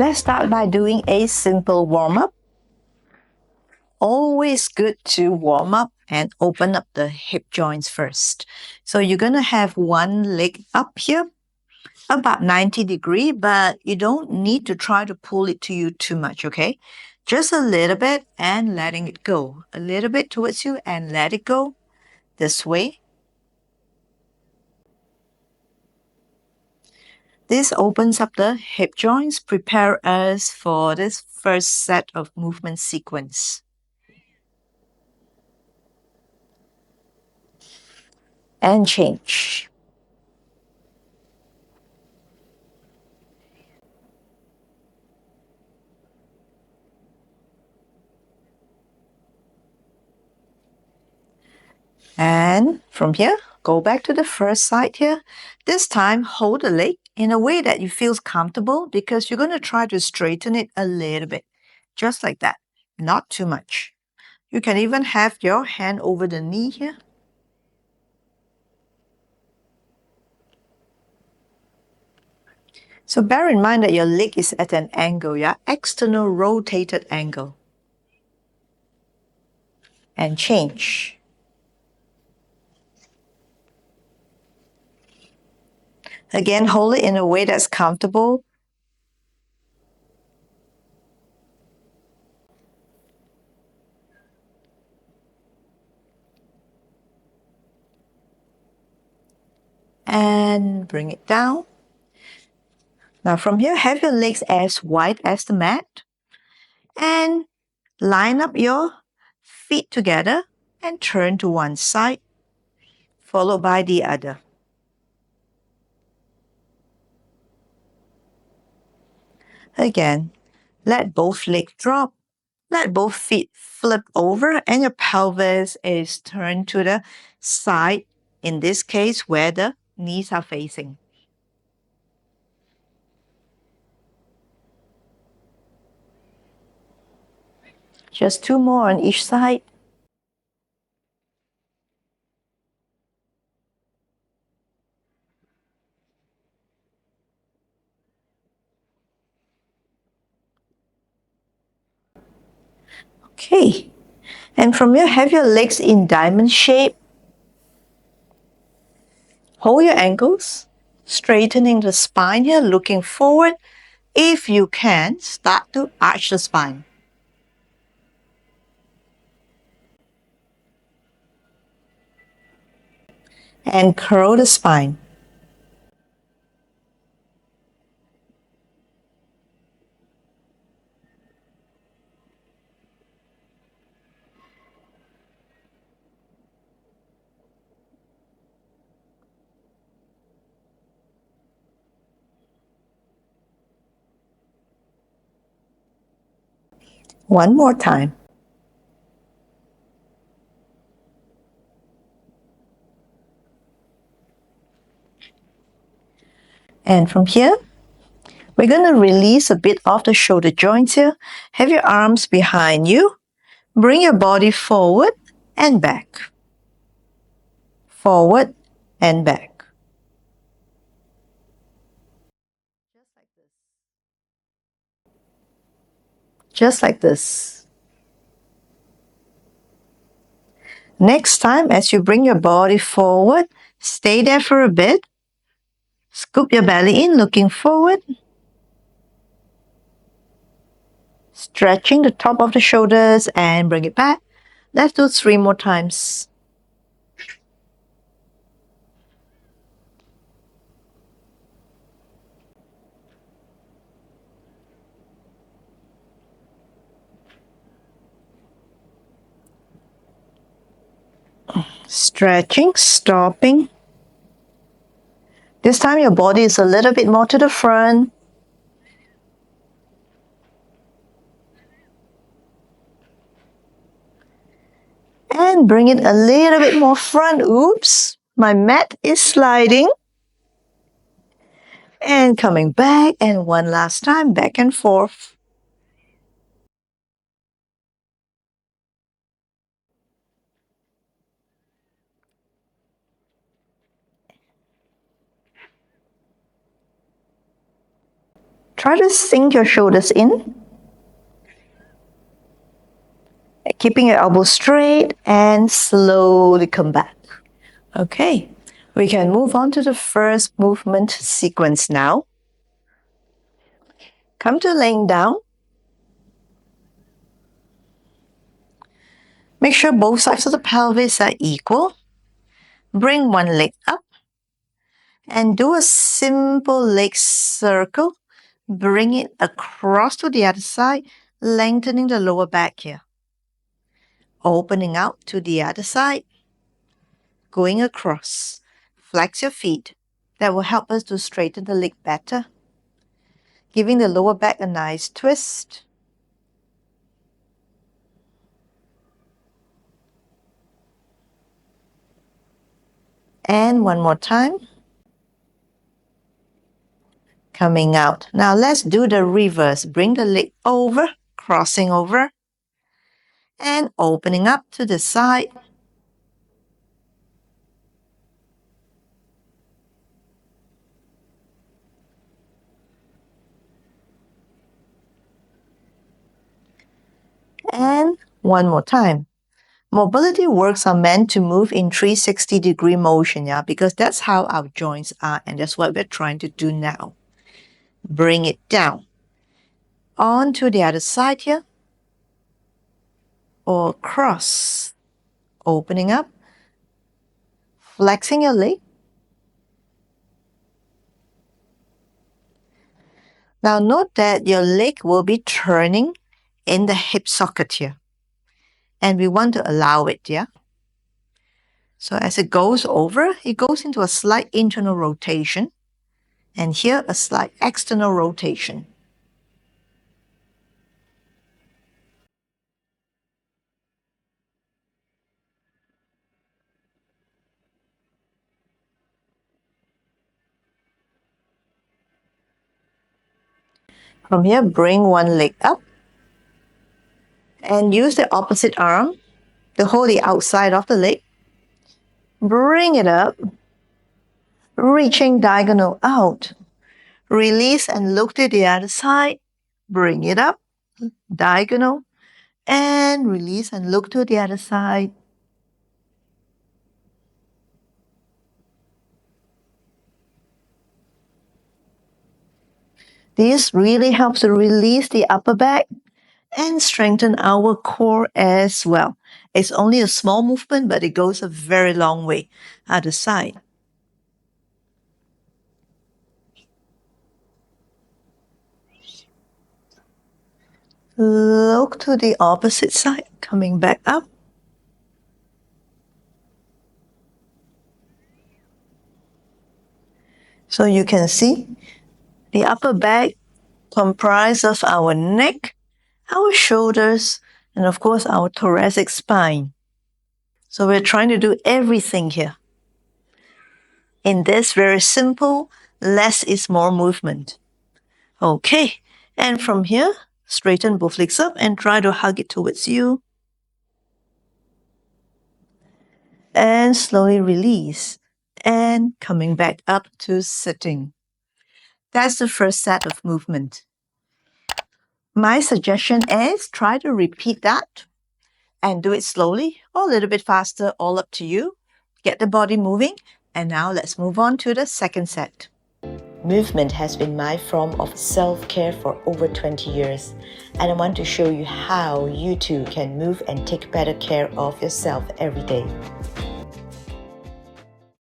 Let's start by doing a simple warm-up. Always good to warm up and open up the hip joints first. So you're going to have one leg up here, about 90 degree, but you don't need to try to pull it to you too much, okay? Just a little bit and letting it go. A little bit towards you and let it go this way. This opens up the hip joints, prepare us for this first set of movement sequence. And change. And from here, go back to the first side here. This time, hold the leg in a way that you feel comfortable because you're going to try to straighten it a little bit. Just like that. Not too much. You can even have your hand over the knee here. So bear in mind that your leg is at an angle, yeah? External rotated angle. And change. Again, hold it in a way that's comfortable. And bring it down. Now from here, have your legs as wide as the mat. And line up your feet together and turn to one side, followed by the other. Again, let both legs drop. Let both feet flip over and your pelvis is turned to the side, in this case where the knees are facing. Just two more on each side. Okay, and from here, have your legs in diamond shape. Hold your ankles, straightening the spine here, looking forward. If you can, start to arch the spine. And curl the spine. One more time. And from here, we're going to release a bit of the shoulder joints here. Have your arms behind you. Bring your body forward and back. Forward and back. Just like this. Next time, as you bring your body forward, stay there for a bit. Scoop your belly in, looking forward. Stretching the top of the shoulders and bring it back. Let's do 3 more times. Stretching, stopping. This time your body is a little bit more to the front. And bring it a little bit more front. Oops, my mat is sliding. And coming back, and one last time, back and forth. Try to sink your shoulders in, keeping your elbows straight, and slowly come back. Okay, we can move on to the first movement sequence now. Come to laying down. Make sure both sides of the pelvis are equal. Bring one leg up and do a simple leg circle. Bring it across to the other side, lengthening the lower back here. Opening out to the other side, going across. Flex your feet. That will help us to straighten the leg better. Giving the lower back a nice twist. And one more time. Coming out. Now let's do the reverse. Bring the leg over, crossing over, and opening up to the side. And one more time. Mobility works are meant to move in 360-degree motion, yeah, because that's how our joints are, and that's what we're trying to do now. Bring it down. On to the other side here. Or cross. Opening up. Flexing your leg. Now note that your leg will be turning in the hip socket here. And we want to allow it, yeah? So as it goes over, it goes into a slight internal rotation. And here, a slight external rotation. From here, bring one leg up. And use the opposite arm to hold the outside of the leg. Bring it up. Reaching diagonal out. Release and look to the other side. Bring it up. Diagonal. And release and look to the other side. This really helps to release the upper back and strengthen our core as well. It's only a small movement, but it goes a very long way. Other side. Look to the opposite side, coming back up. So you can see the upper back comprises of our neck, our shoulders, and of course our thoracic spine. So we're trying to do everything here. In this very simple, less is more movement. Okay, and from here, straighten both legs up and try to hug it towards you. And slowly release. And coming back up to sitting. That's the first set of movement. My suggestion is try to repeat that and do it slowly or a little bit faster, all up to you. Get the body moving. And now let's move on to the second set. Movement has been my form of self-care for over 20 years, and I want to show you how you too can move and take better care of yourself every day.